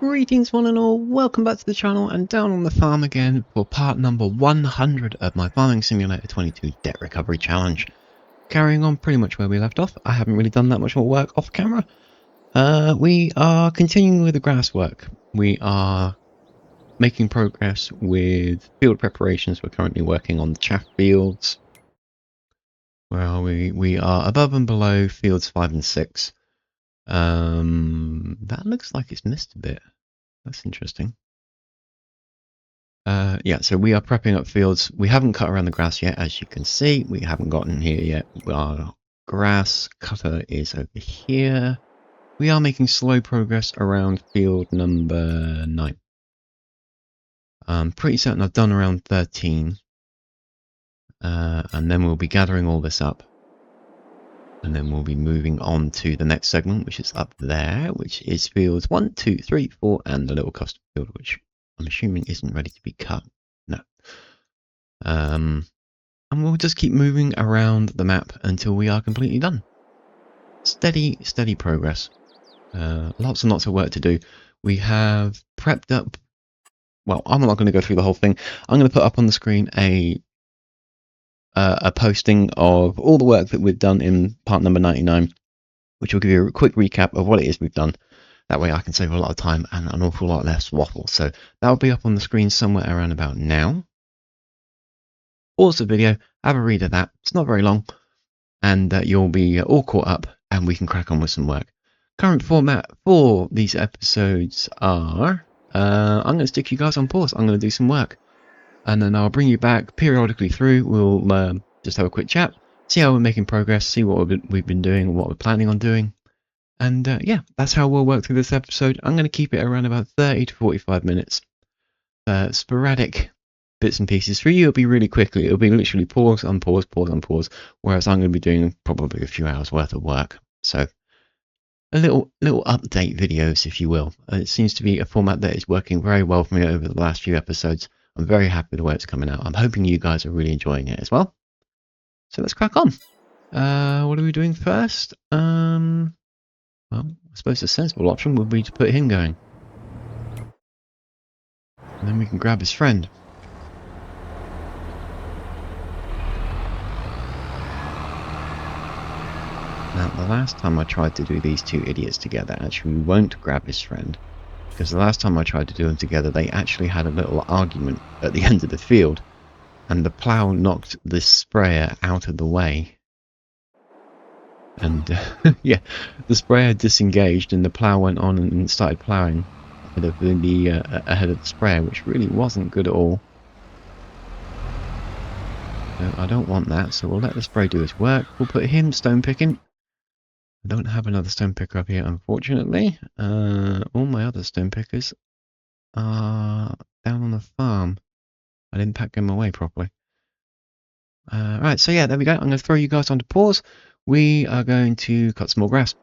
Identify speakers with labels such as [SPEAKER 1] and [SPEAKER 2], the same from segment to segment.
[SPEAKER 1] Greetings one and all, welcome back to the channel and down on the farm again for part number 100 of my Farming Simulator 22 Debt Recovery Challenge. Carrying on pretty much where we left off. I haven't really done that much more work off camera. We are continuing with the grass work. We are making progress with field preparations. We're currently working on the chaff fields. Where are we? We are above and below fields 5 and 6. That looks like it's missed a bit. That's interesting. Yeah, so we are prepping up fields. We haven't cut around the grass yet, as you can see. We haven't gotten here yet. Our grass cutter is over here. We are making slow progress around field number 9. I'm pretty certain I've done around 13. And then we'll be gathering all this up. And then we'll be moving on to the next segment, which is up there, which is fields 1, 2, 3, 4, and the little custom field, which I'm assuming isn't ready to be cut. No. And we'll just keep moving around the map until we are completely done. Steady progress. Lots and lots of work to do. We have prepped up. Well, I'm not going to go through the whole thing. I'm going to put up on the screen a posting of all the work that we've done in part number 99, which will give you a quick recap of what it is we've done. That way I can save a lot of time and an awful lot less waffle. So that will be up on the screen somewhere around about now. Pause the video, have a read of that. It's not very long, and you'll be all caught up and we can crack on with some work. Current format for these episodes are, I'm going to stick you guys on pause. I'm going to do some work. And then I'll bring you back periodically through. We'll just have a quick chat, see how we're making progress, see what we've been doing, what we're planning on doing. And yeah, that's how we'll work through this episode. I'm going to keep it around about 30 to 45 minutes. Sporadic bits and pieces. For you, it'll be really quickly. It'll be literally pause, unpause, pause, unpause. Whereas I'm going to be doing probably a few hours worth of work. So a little update videos, if you will. It seems to be a format that is working very well for me over the last few episodes. I'm very happy with the way it's coming out. I'm hoping you guys are really enjoying it as well. So let's crack on. What are we doing first? Well, I suppose the sensible option would be to put him going. And then we can grab his friend. Now, the last time I tried to do these two idiots together, actually we won't grab his friend. Because the last time I tried to do them together, they actually had a little argument at the end of the field. And the plough knocked the sprayer out of the way. And, yeah, the sprayer disengaged and the plough went on and started ploughing ahead of the sprayer, which really wasn't good at all. So I don't want that, so we'll let the spray do its work. We'll put him stone picking. I don't have another stone picker up here, unfortunately. All my other stone pickers are down on the farm. I didn't pack them away properly. Right, so yeah, there we go. I'm going to throw you guys onto pause. We are going to cut some more grass.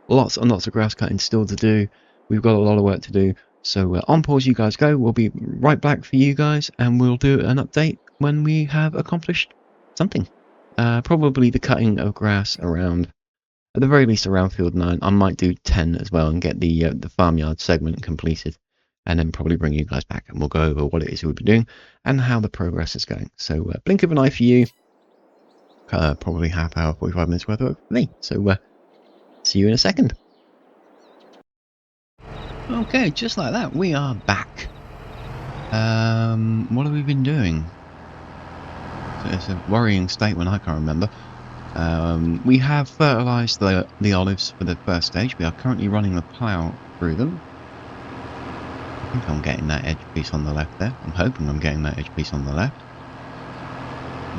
[SPEAKER 1] Lots and lots of grass cutting still to do. We've got a lot of work to do. So on pause you guys go. We'll be right back for you guys, and we'll do an update when we have accomplished something. Probably the cutting of grass around, at the very least around field 9. I might do 10 as well and get the farmyard segment completed. And then probably bring you guys back and we'll go over what it is we've been doing and how the progress is going. So blink of an eye for you. Probably half hour, 45 minutes worth of work for me. So see you in a second. Okay, just like that, we are back. What have we been doing? It's a worrying state when I can't remember. We have fertilised the olives for the first stage. We are currently running the plough through them. I think I'm getting that edge piece on the left there. I'm hoping I'm getting that edge piece on the left.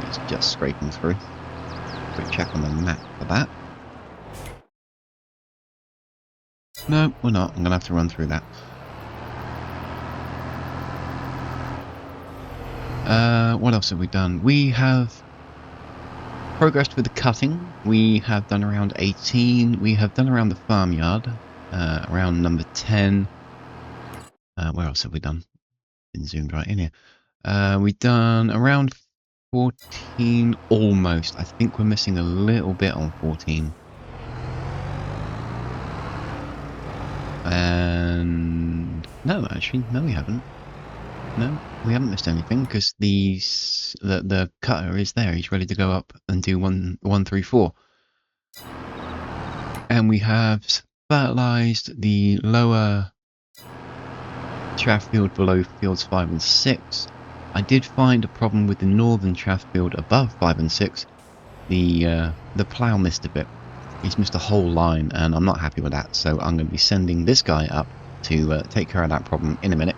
[SPEAKER 1] It's just scraping through. Quick check on the map for that. No, we're not. I'm going to have to run through that. What else have we done? We have progressed with the cutting. We have done around 18. We have done around the farmyard. Around number 10. Where else have we done? Been zoomed right in here. We've done around 14 almost. I think we're missing a little bit on 14. And No, actually, no, we haven't. No, we haven't missed anything because the cutter is there. He's ready to go up and do 134. And we have fertilized the lower chaff field below fields 5 and 6. I did find a problem with the northern chaff field above 5 and 6. The plough missed a bit. He's missed a whole line, and I'm not happy with that. So I'm going to be sending this guy up to take care of that problem in a minute.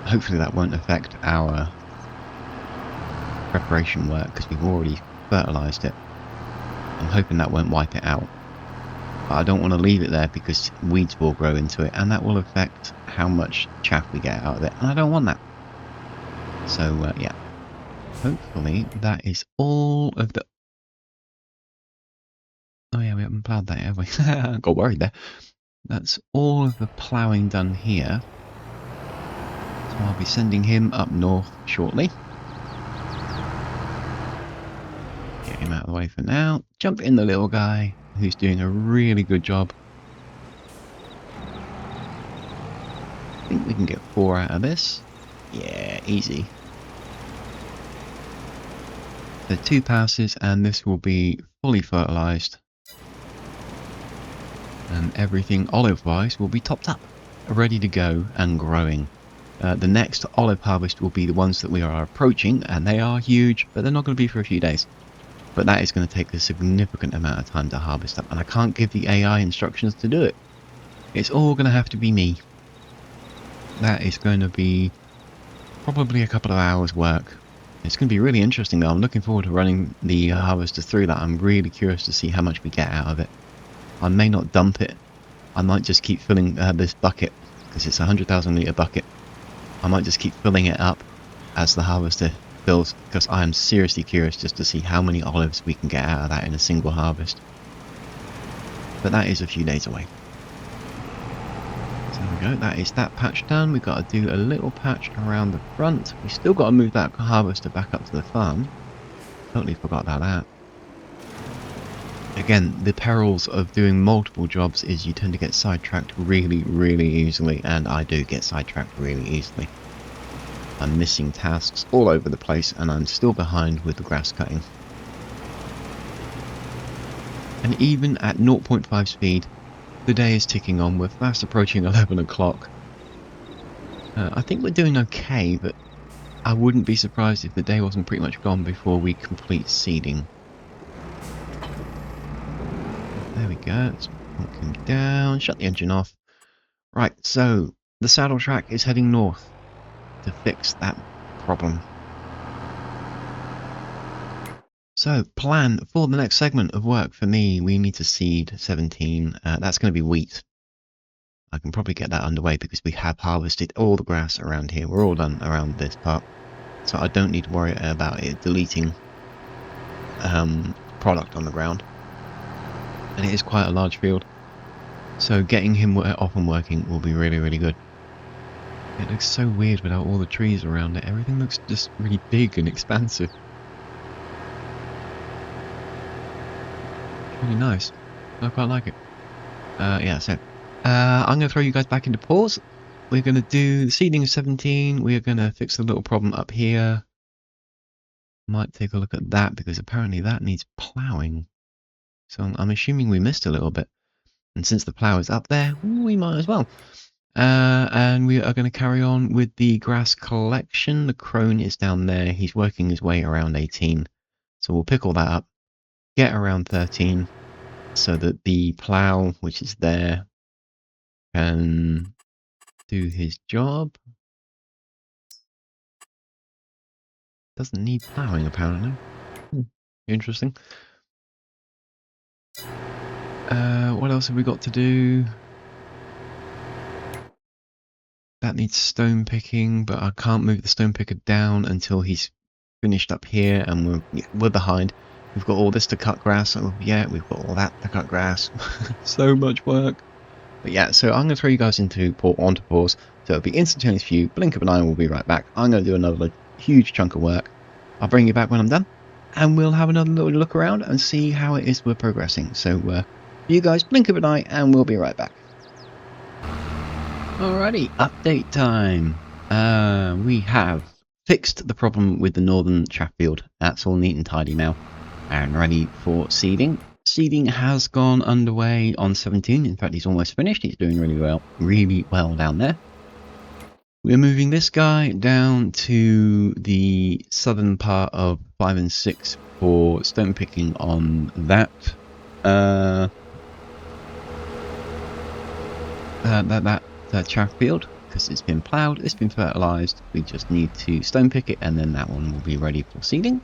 [SPEAKER 1] Hopefully that won't affect our preparation work because we've already fertilized it. I'm hoping that won't wipe it out. But I don't want to leave it there because weeds will grow into it, and that will affect how much chaff we get out of it, and I don't want that. So yeah, hopefully that is all of the... Oh yeah, we haven't ploughed that, have we? Got worried there. That's all of the ploughing done here. So I'll be sending him up north shortly. Get him out of the way for now. Jump in the little guy, who's doing a really good job. I think we can get 4 out of this. Yeah, easy. So 2 passes and this will be fully fertilized. And everything olive-wise will be topped up, ready to go and growing. The next olive harvest will be the ones that we are approaching, and they are huge, but they're not going to be for a few days. But that is going to take a significant amount of time to harvest up, and I can't give the AI instructions to do it. It's all going to have to be me. That is going to be probably a couple of hours work. It's going to be really interesting though. I'm looking forward to running the harvester through that. I'm really curious to see how much we get out of it. I may not dump it. I might just keep filling this bucket, because it's a 100,000 litre bucket. I might just keep filling it up as the harvester fills, because I am seriously curious just to see how many olives we can get out of that in a single harvest. But that is a few days away. So there we go, that is that patch done. We've got to do a little patch around the front. We still got to move that harvester back up to the farm. Totally forgot about that. Again, the perils of doing multiple jobs is you tend to get sidetracked really, really easily, and I do get sidetracked really easily. I'm missing tasks all over the place, and I'm still behind with the grass cutting. And even at 0.5 speed, the day is ticking on. We're fast approaching 11 o'clock. I think we're doing okay, but I wouldn't be surprised if the day wasn't pretty much gone before we complete seeding. There we go, let's plunk him down, shut the engine off. Right, so the saddle track is heading north to fix that problem. So, plan for the next segment of work for me, we need to seed 17. That's going to be wheat. I can probably get that underway because we have harvested all the grass around here. We're all done around this part. So I don't need to worry about it deleting product on the ground. And it is quite a large field, so getting him off and working will be really, really good. It looks so weird without all the trees around it. Everything looks just really big and expansive. It's really nice. I quite like it. Yeah, so I'm going to throw you guys back into pause. We're going to do the seeding of 17. We are going to fix the little problem up here. Might take a look at that because apparently that needs ploughing. So I'm assuming we missed a little bit. And since the plough is up there, we might as well. And we are going to carry on with the grass collection. The crone is down there. He's working his way around 18. So we'll pick all that up, get around 13, so that the plough, which is there, can do his job. Doesn't need ploughing, apparently. Interesting. What else have we got to do? That needs stone picking, but I can't move the stone picker down until he's finished up here, and we're behind. We've got all this to cut grass. Oh yeah, we've got all that to cut grass. So much work. But yeah, so I'm going to throw you guys onto pause. So it'll be instantaneous for you. Blink of an eye and we'll be right back. I'm going to do another huge chunk of work. I'll bring you back when I'm done, and we'll have another little look around and see how it is we're progressing. So you guys blink of an eye and we'll be right back. Alrighty, update time. We have fixed the problem with the northern chaff field. That's all neat and tidy now and ready for seeding. Seeding has gone underway on 17. In fact, he's almost finished. He's doing really well down there. We're moving this guy down to the southern part of 5 and 6 for stone picking on that. That chaff field, because it's been ploughed, it's been fertilised. We just need to stone pick it, and then that one will be ready for seeding.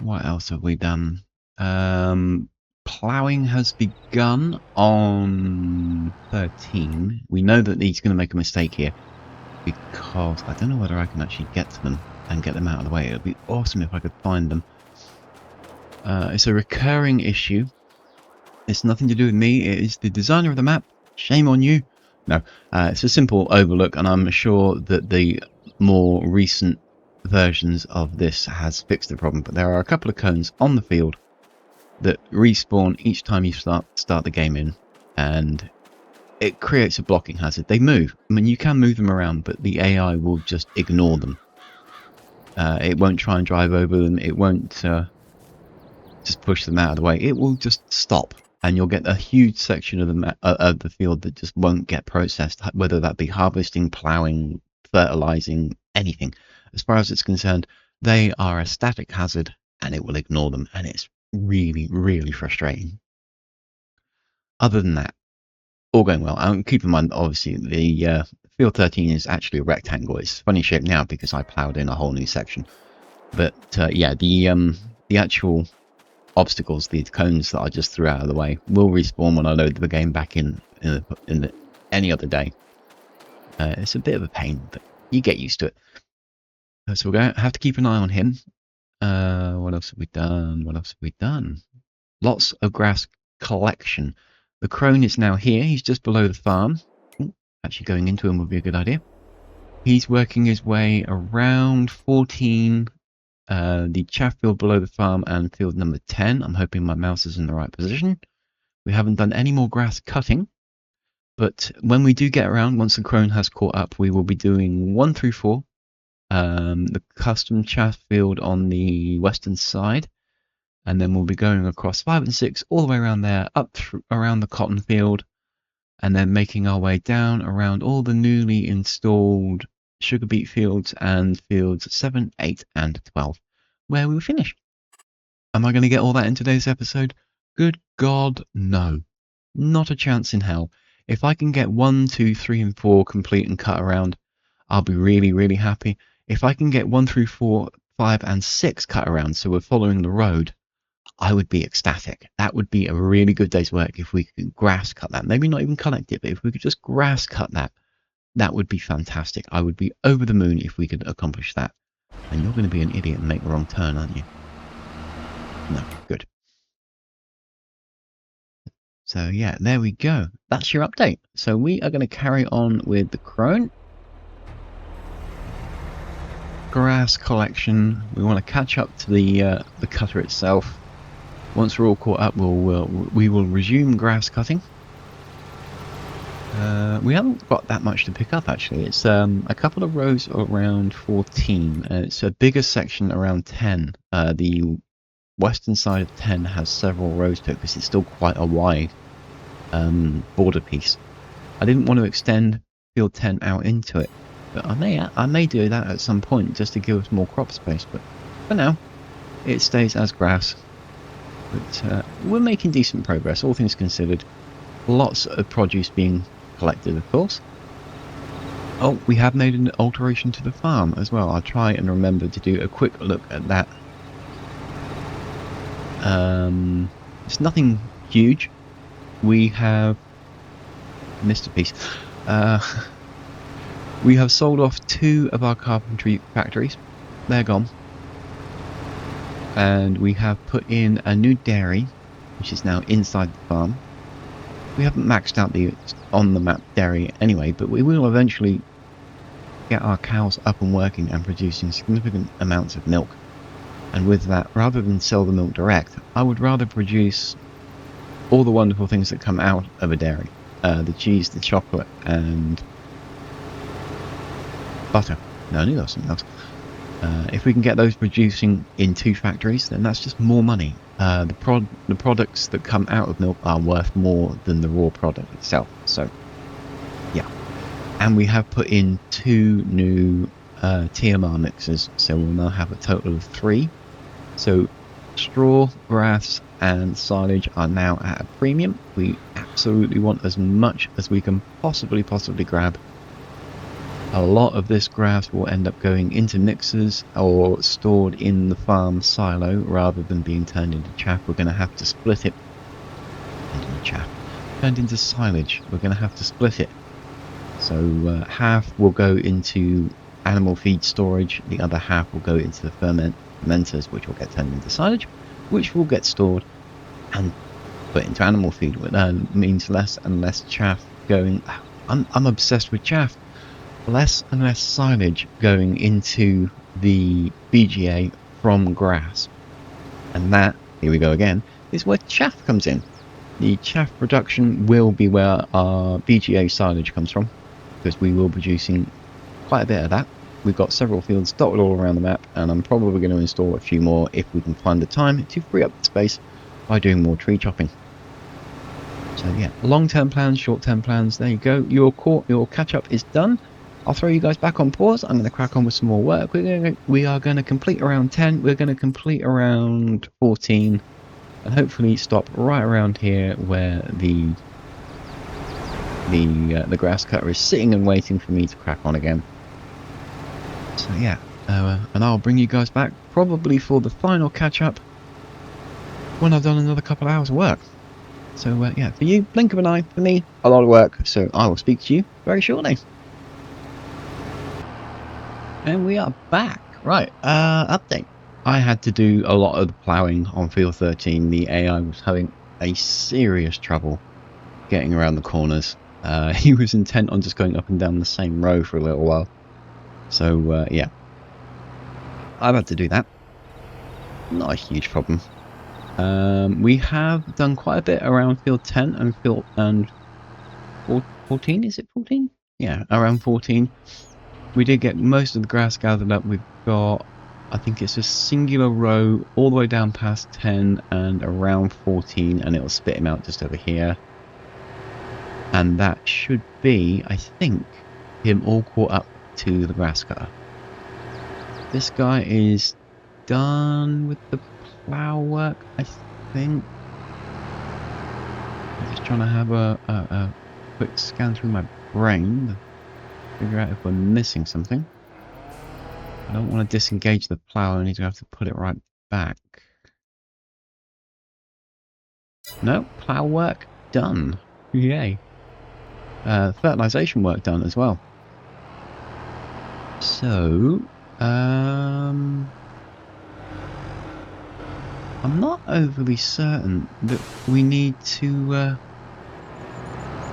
[SPEAKER 1] What else have we done? Ploughing has begun on 13. We know that he's going to make a mistake here because I don't know whether I can actually get to them and get them out of the way. It would be awesome if I could find them. It's a recurring issue. It's nothing to do with me. It is the designer of the map. Shame on you. No, it's a simple overlook, and I'm sure that the more recent versions of this has fixed the problem. But there are a couple of cones on the field that respawn each time you start the game in, and it creates a blocking hazard. They move. I mean, you can move them around, but the AI will just ignore them. It won't try and drive over them. It won't just push them out of the way. It will just stop, and you'll get a huge section of the field that just won't get processed, whether that be harvesting, ploughing, fertilizing, anything. As far as it's concerned, they are a static hazard, and it will ignore them, and it's really frustrating. Other than that, all going well. Keep in mind, obviously, the field 13 is actually a rectangle. It's funny shape now because I ploughed in a whole new section. But yeah, the actual obstacles, the cones that I just threw out of the way, will respawn when I load the game back in any other day. It's a bit of a pain, but you get used to it. So we're going to have to keep an eye on him. What else have we done? Lots of grass collection. The crone is now here. He's just below the farm. Actually, going into him would be a good idea. He's working his way around 14, the chaff field below the farm, and field number 10. I'm hoping my mouse is in the right position. We haven't done any more grass cutting, but when we do get around, once the crone has caught up, we will be doing 1 through 4. The custom chaff field on the western side, and then we'll be going across 5 and 6 all the way around there, up around the cotton field, and then making our way down around all the newly installed sugar beet fields and fields 7, 8 and 12, where we will finish. Am I going to get all that in today's episode? Good God, no. Not a chance in hell. If I can get 1, 2, 3 and 4 complete and cut around, I'll be really happy. If I can get 1 through 4, 5 and 6 cut around, so we're following the road, I would be ecstatic. That would be a really good day's work if we could grass cut that. Maybe not even collect it, but if we could just grass cut that, that would be fantastic. I would be over the moon if we could accomplish that. And you're going to be an idiot and make the wrong turn, aren't you? No, good. So yeah, there we go. That's your update. So we are going to carry on with the crone. Grass collection. We want to catch up to the cutter itself. Once we're all caught up, we will resume grass cutting. We haven't got that much to pick up actually. It's a couple of rows around 14. It's a bigger section around 10. The western side of 10 has several rows to it because it's still quite a wide border piece. I didn't want to extend field 10 out into it, but I may do that at some point just to give us more crop space. But for now, it stays as grass. But we're making decent progress, all things considered. Lots of produce being collected, of course. Oh, we have made an alteration to the farm as well. I'll try and remember to do a quick look at that. It's nothing huge. We have missed a piece. We have sold off 2 of our carpentry factories. They're gone. And we have put in a new dairy, which is now inside the farm. We haven't maxed out the on the map dairy anyway, but we will eventually get our cows up and working and producing significant amounts of milk. And with that, rather than sell the milk direct, I would rather produce all the wonderful things that come out of a dairy. The cheese, the chocolate, and butter. No, I knew there was something else. If we can get those producing in 2 factories, then that's just more money. The products that come out of milk are worth more than the raw product itself. So, yeah. And we have put in 2 new TMR mixers, so we'll now have a total of 3. So, straw, grass, and silage are now at a premium. We absolutely want as much as we can possibly grab. A lot of this grass will end up going into mixers or stored in the farm silo rather than being turned into chaff. We're going to have to split it into chaff, turned into silage. We're going to have to split it. So half will go into animal feed storage, the other half will go into the fermenters, which will get turned into silage, which will get stored and put into animal feed, which means less and less chaff going. I'm obsessed with chaff. Less and less silage going into the BGA from grass. And that, here we go again, is where chaff comes in. The chaff production will be where our BGA silage comes from, because we will be producing quite a bit of that. We've got several fields dotted all around the map, and I'm probably going to install a few more if we can find the time to free up the space by doing more tree chopping. So yeah, long-term plans, short-term plans, there you go. Your catch-up is done. I'll throw you guys back on pause. I'm going to crack on with some more work. We are going to complete around 10. We're going to complete around 14. And hopefully stop right around here where the grass cutter is sitting and waiting for me to crack on again. So yeah, and I'll bring you guys back probably for the final catch-up when I've done another couple of hours of work. So yeah, for you, blink of an eye. For me, a lot of work. So I will speak to you very shortly. And we are back. Right, update. I had to do a lot of the ploughing on field 13. The AI was having a serious trouble getting around the corners. He was intent on just going up and down the same row for a little while. So, yeah. I've had to do that. Not a huge problem. We have done quite a bit around field 10 and field 14. Is it 14? Yeah, around 14. We did get most of the grass gathered up. We've got, I think it's a singular row all the way down past 10 and around 14, and it'll spit him out just over here. And that should be, I think, him all caught up to the grass cutter. This guy is done with the plough work, I think. I'm just trying to have a quick scan through my brain. Figure out if we're missing something. I don't want to disengage the plough, I need to have to put it right back. No, plough work done. Yay. Fertilization work done as well. So, I'm not overly certain that we need to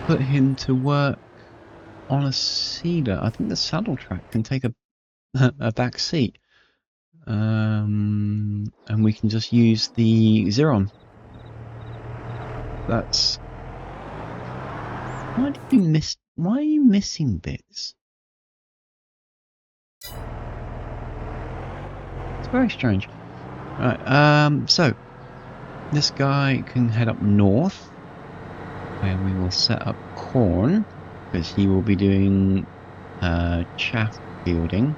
[SPEAKER 1] put him to work on a seeder. I think the saddle track can take a back seat, and we can just use the Xeron. That's why are you missing bits? It's very strange. Right, so this guy can head up north, where we will set up corn, because he will be doing chaff fielding.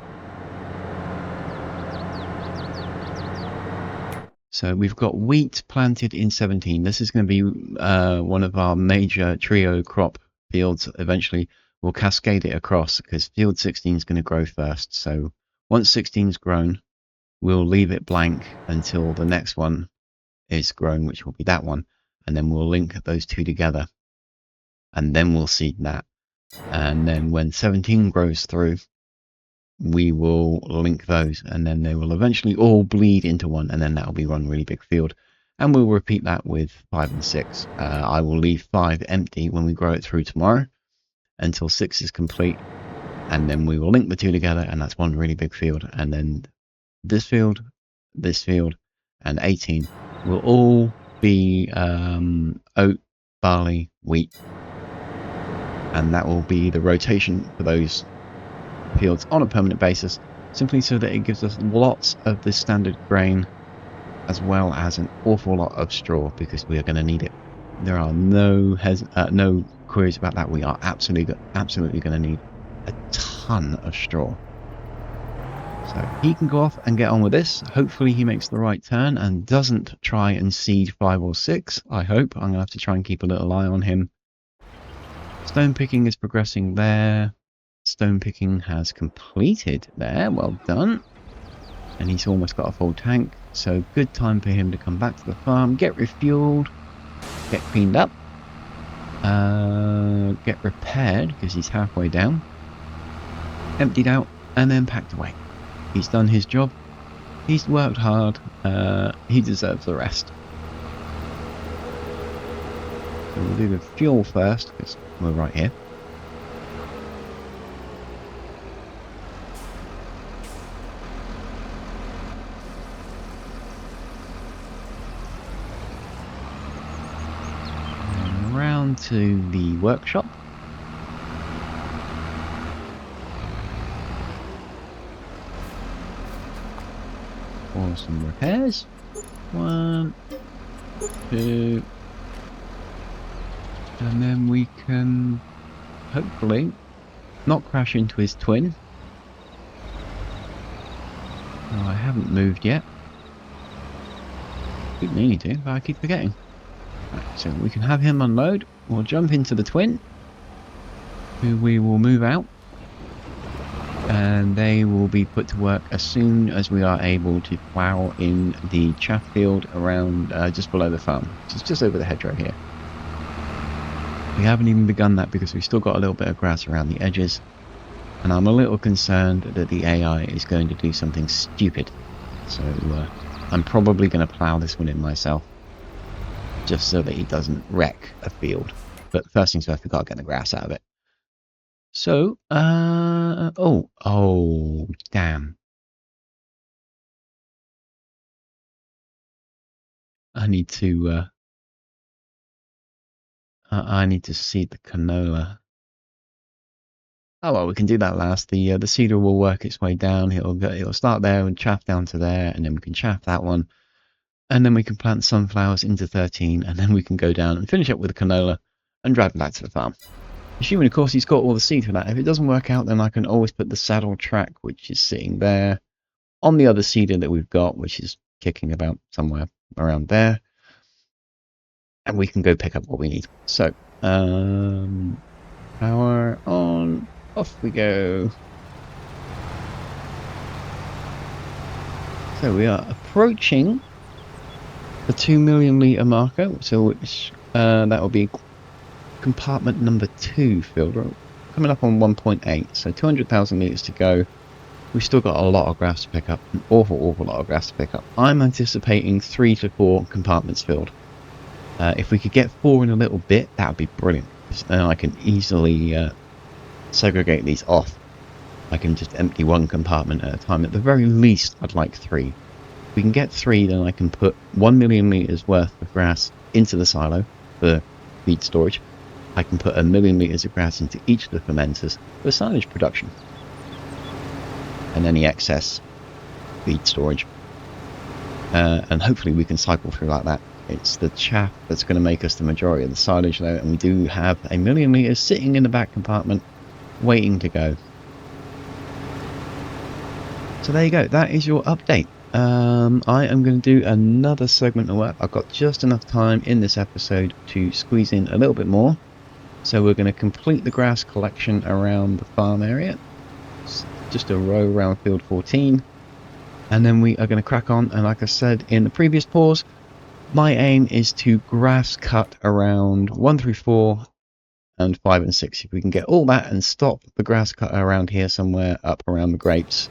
[SPEAKER 1] So we've got wheat planted in 17. This is going to be one of our major trio crop fields. Eventually we'll cascade it across, because field 16 is going to grow first. So once 16 is grown, we'll leave it blank until the next one is grown, which will be that one. And then we'll link those two together. And then we'll seed that. And then when 17 grows through, we will link those, and then they will eventually all bleed into one, and then that'll be one really big field. And we'll repeat that with 5 and 6. I will leave 5 empty when we grow it through tomorrow until 6 is complete. And then we will link the two together, and that's one really big field. And then this field, and 18 will all be oat, barley, wheat. And that will be the rotation for those fields on a permanent basis, simply so that it gives us lots of the standard grain as well as an awful lot of straw, because we are going to need it. There are no queries about that. We are absolutely going to need a ton of straw. So he can go off and get on with this. Hopefully he makes the right turn and doesn't try and seed 5 or 6. I hope. I'm going to have to try and keep a little eye on him. Stone picking is progressing there. Stone picking has completed there. Well done. And he's almost got a full tank. So good time for him to come back to the farm, get refueled, get cleaned up, get repaired because he's halfway down, emptied out, and then packed away. He's done his job. He's worked hard. He deserves the rest. So we'll do the fuel first because we're right here. And around to the workshop. For some repairs. 1, 2, and then we can hopefully not crash into his twin. Oh, I haven't moved yet. Keep meaning to, but I keep forgetting. Right, so we can have him unload. We'll jump into the twin, who we will move out. And they will be put to work as soon as we are able to plough in the chaff field around just below the farm. So it's just over the hedgerow here. We haven't even begun that because we've still got a little bit of grass around the edges. And I'm a little concerned that the AI is going to do something stupid. So I'm probably going to plough this one in myself, just so that he doesn't wreck a field. But first things first, we've got to get the grass out of it. So, oh, damn. I need to seed the canola. Oh well, we can do that last. The seeder will work its way down. It'll start there and chaff down to there, and then we can chaff that one, and then we can plant sunflowers into 13, and then we can go down and finish up with the canola and drive it back to the farm. Assuming, of course, he's got all the seed for that. If it doesn't work out, then I can always put the saddle track, which is sitting there, on the other seeder that we've got, which is kicking about somewhere around there. And we can go pick up what we need. So, power on, off we go. So we are approaching the 2 million litre marker, so which that will be compartment number 2 filled, coming up on 1.8, so 200,000 litres to go. We've still got a lot of grass to pick up, an awful lot of grass to pick up. I'm anticipating 3 to 4 compartments filled. If we could get 4 in a little bit, that would be brilliant, because then I can easily segregate these off. I can just empty 1 compartment at a time. At the very least, I'd like 3. If we can get 3, then I can put 1 million litres worth of grass into the silo for feed storage. I can put 1 million litres of grass into each of the fermenters for silage production. And any excess feed storage. And hopefully we can cycle through like that. It's the chaff that's going to make us the majority of the silage though, and we do have 1 million litres sitting in the back compartment waiting to go. So there you go, that is your update. I am going to do another segment of work. I've got just enough time in this episode to squeeze in a little bit more. So we're going to complete the grass collection around the farm area. Just a row around field 14. And then we are going to crack on. And like I said in the previous pause, my aim is to grass cut around 1 through 4 and 5 and 6. If we can get all that and stop the grass cut around here somewhere up around the grapes,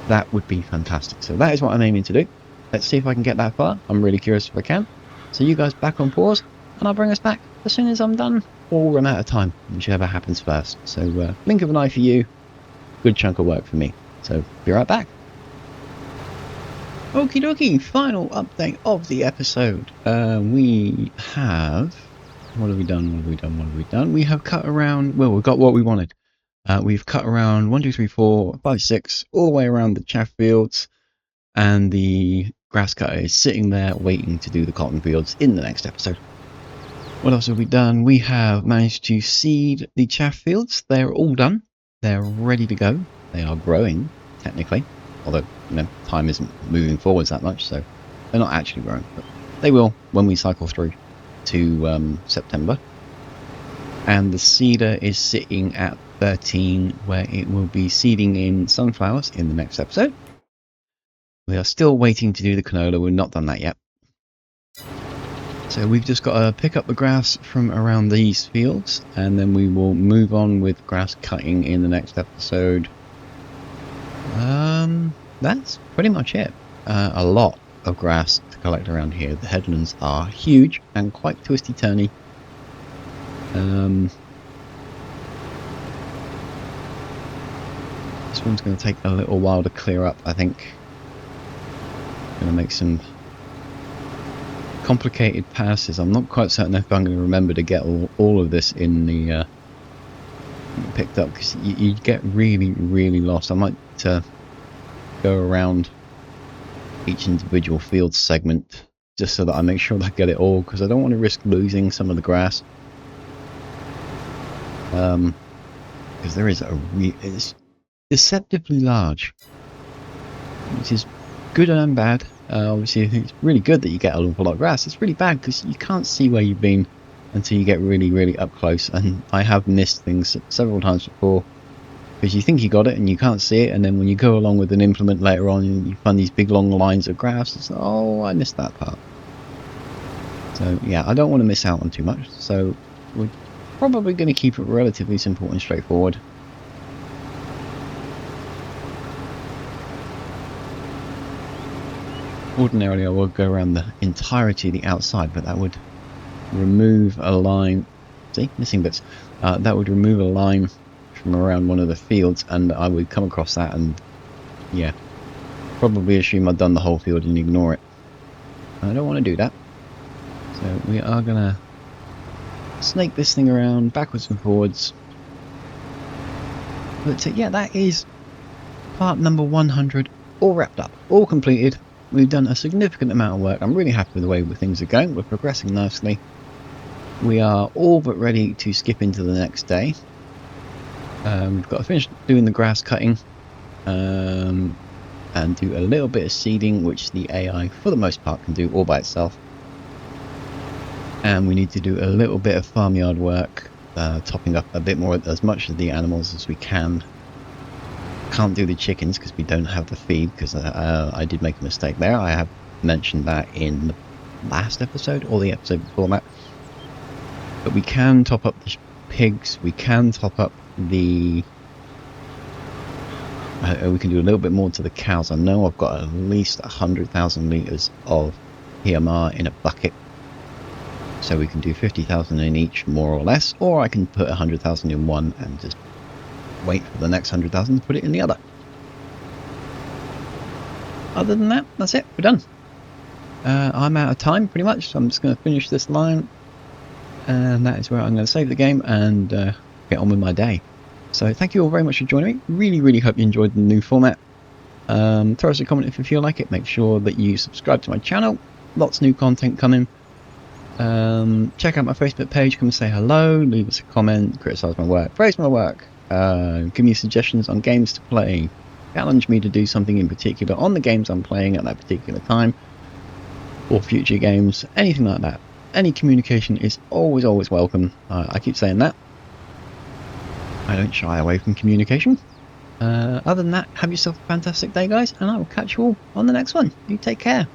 [SPEAKER 1] that would be fantastic. So that is what I'm aiming to do. let's see if I can get that far. I'm really curious if I can. So you guys back on pause, and I'll bring us back as soon as I'm done, or run out of time, whichever happens first. So blink of an eye for you, good chunk of work for me. So be right back. Okie dokie, final update of the episode. We have... What have we done? We have cut around... Well, we've got what we wanted. We've cut around 1, 2, 3, 4, 5, 6, all the way around the chaff fields. And the grass cutter is sitting there waiting to do the cotton fields in the next episode. What else have we done? We have managed to seed the chaff fields. They're all done. They're ready to go. They are growing, technically. Although, you know, time isn't moving forwards that much, so they're not actually growing. But they will when we cycle through to September. And the seeder is sitting at 13, where it will be seeding in sunflowers in the next episode. We are still waiting to do the canola. We've not done that yet. So we've just got to pick up the grass from around these fields, and then we will move on with grass cutting in the next episode. That's pretty much it. A lot of grass to collect around here. The headlands are huge and quite twisty-turny. This one's going to take a little while to clear up, I think. Going to make some complicated passes. I'm not quite certain if I'm going to remember to get all of this in the picked up, because you get really lost. I might go around each individual field segment just so that I make sure that I get it all, because I don't want to risk losing some of the grass. Because there is it's deceptively large, which is good and bad. Obviously, it's really good that you get an awful lot of grass. It's really bad because you can't see where you've been until you get really up close. And I have missed things several times before, because you think you got it and you can't see it, and then when you go along with an implement later on, you find these big long lines of grass. It's like, oh, I missed that part. So yeah, I don't want to miss out on too much. So we're probably going to keep it relatively simple and straightforward. Ordinarily I would go around the entirety of the outside, but that would remove a line. See, missing bits. That would remove a line from around one of the fields, and I would come across that and, yeah, probably assume I'd done the whole field and ignore it. I don't want to do that. So we are going to snake this thing around backwards and forwards. But yeah, that is part number 100 all wrapped up, all completed. We've done a significant amount of work. I'm really happy with the way things are going. We're progressing nicely. We are all but ready to skip into the next day. We've got to finish doing the grass cutting and do a little bit of seeding, which the AI for the most part can do all by itself. And we need to do a little bit of farmyard work, topping up a bit more, as much of the animals as we can. Can't do the chickens because we don't have the feed, because I did make a mistake there. I have mentioned that in the last episode or the episode before that. But we can top up the pigs, we can top up the... we can do a little bit more to the cows. I know I've got at least 100,000 litres of PMR in a bucket. So we can do 50,000 in each, more or less. Or I can put 100,000 in one and just wait for the next 100,000 to put it in the other. Other than that, that's it. We're done. I'm out of time, pretty much. So I'm just going to finish this line. And that is where I'm going to save the game and get on with my day. So thank you all very much for joining me. Really hope you enjoyed the new format. Throw us a comment if you feel like it. Make sure that you subscribe to my channel. Lots of new content coming. Check out my Facebook page. Come and say hello. Leave us a comment. Criticise my work. Praise my work. Give me suggestions on games to play. Challenge me to do something in particular on the games I'm playing at that particular time. Or future games. Anything like that. Any communication is always welcome. I keep saying that. I don't shy away from communication. Other than that, have yourself a fantastic day, guys, and I will catch you all on the next one. You take care.